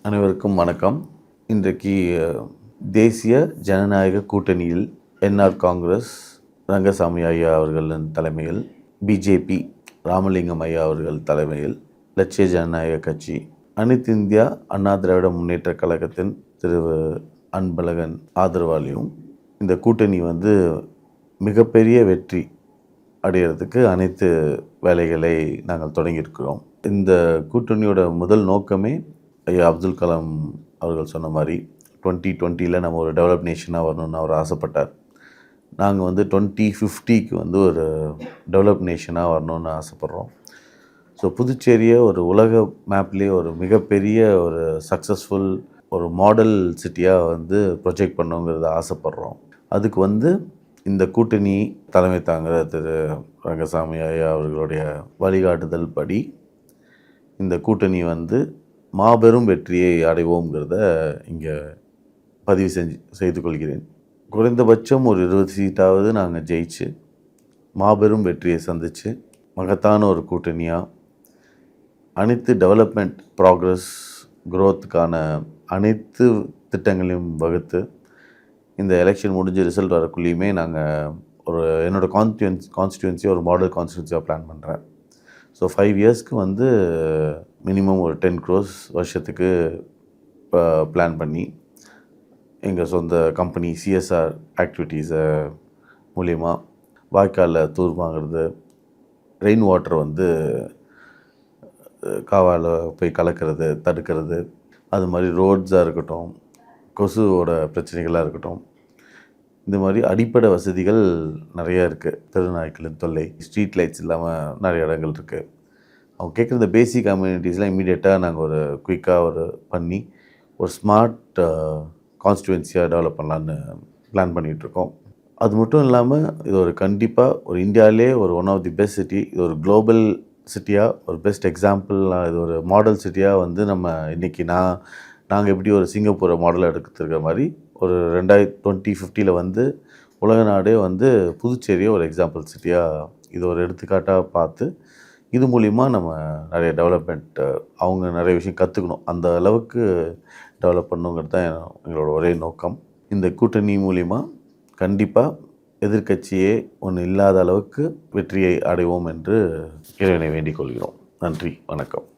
அனைவருக்கும் வணக்கம். இன்றைக்கு தேசிய ஜனநாயக கூட்டணியில் என்ஆர் காங்கிரஸ் ரங்கசாமி ஐயா அவர்களின் தலைமையில், பிஜேபி ராமலிங்கம் ஐயா அவர்கள் தலைமையில், லட்சிய ஜனநாயக கட்சி, அனைத்து இந்தியா அண்ணா திராவிட முன்னேற்ற கழகத்தின் திரு அன்பழகன் ஆதரவாலையும் இந்த கூட்டணி மிகப்பெரிய வெற்றி அடைகிறதுக்கு அனைத்து வேலைகளை நாங்கள் தொடங்கியிருக்கிறோம். இந்த கூட்டணியோட முதல் நோக்கமே ஐயா அப்துல் கலாம் அவர்கள் சொன்ன மாதிரி 2020 நம்ம ஒரு டெவலப் நேஷனாக வரணும்னு அவர் ஆசைப்பட்டார். நாங்கள் 2050க்கு ஒரு டெவலப் நேஷனாக வரணும்னு ஆசைப்பட்றோம். ஸோ புதுச்சேரியை ஒரு உலக மேப்லேயே ஒரு மிகப்பெரிய ஒரு சக்ஸஸ்ஃபுல் ஒரு மாடல் சிட்டியாக ப்ரொஜெக்ட் பண்ணுங்கிறத ஆசைப்பட்றோம். அதுக்கு இந்த கூட்டணி தலைமை தாங்கிற திரு ரங்கசாமி ஐயா அவர்களுடைய வழிகாட்டுதல் படி இந்த கூட்டணி மாபெரும் வெற்றியை அடைவோங்கிறத இங்கே பதிவு செய்து கொள்கிறேன். குறைந்தபட்சம் ஒரு 20 சீட்டாவது நாங்கள் ஜெயிச்சு மாபெரும் வெற்றியை சந்தித்து மகத்தான ஒரு கூட்டணியாக அனைத்து டெவலப்மெண்ட் ப்ராக்ரஸ் க்ரோத்துக்கான அனைத்து திட்டங்களையும் வகுத்து இந்த எலெக்ஷன் முடிஞ்சு ரிசல்ட் வரக்குள்ளேயுமே நாங்கள் என்னோடய கான்ஸ்டியூன்சி ஒரு மாடல் கான்ஸ்டியூன்சியாக பிளான் பண்ணுறேன். ஸோ 5 இயர்ஸ்க்கு மினிமம் ஒரு 10 crores வருஷத்துக்கு பிளான் பண்ணி எங்கள் சொந்த கம்பெனி சிஎஸ்ஆர் ஆக்டிவிட்டீஸை மூலிமா வாய்க்காலில் தூர் வாங்கிறது, ரெயின் வாட்டர் காவால் போய் கலக்கிறது, தடுக்கிறது, அது மாதிரி ரோட்ஸாக இருக்கட்டும், கொசுவோட பிரச்சனைகளாக இருக்கட்டும், இந்த மாதிரி அடிப்படை வசதிகள் நிறையா இருக்குது. தெருநாய்க்களின் தொல்லை, ஸ்ட்ரீட் லைட்ஸ் இல்லாமல் நிறைய இடங்கள் இருக்குது. அவங்க கேட்குற இந்த பேசிக் கம்யூனிட்டிஸ்லாம் இமீடியட்டாக நாங்கள் ஒரு குயிக்காக பண்ணி ஒரு ஸ்மார்ட் கான்ஸ்டியூன்சியாக டெவலப் பண்ணலான்னு பிளான் பண்ணிகிட்ருக்கோம். அது மட்டும் இல்லாமல் இது கண்டிப்பாக ஒரு இந்தியாவிலே one of the best city, இது ஒரு குளோபல் சிட்டியாக ஒரு பெஸ்ட் எக்ஸாம்பிளாக, இது ஒரு மாடல் சிட்டியாக நம்ம இன்றைக்கி நாங்கள் எப்படி ஒரு சிங்கப்பூரை மாடல் எடுத்துருக்கிற மாதிரி ஒரு 2050 உலக நாடே புதுச்சேரியை ஒரு எக்ஸாம்பிள் சிட்டியாக இது ஒரு எடுத்துக்காட்டாக பார்த்து இது மூலிமா நம்ம நிறைய டெவலப்மெண்ட் அவங்க நிறைய விஷயம் கற்றுக்கணும், அந்த அளவுக்கு டெவலப் பண்ணணுங்கிறது தான் எங்களோட ஒரே நோக்கம். இந்த கூட்டணி மூலிமா கண்டிப்பாக எதிர்க்கட்சியே ஒன்று இல்லாத அளவுக்கு வெற்றியை அடைவோம் என்று இறைவனை வேண்டிக் கொள்கிறோம். நன்றி, வணக்கம்.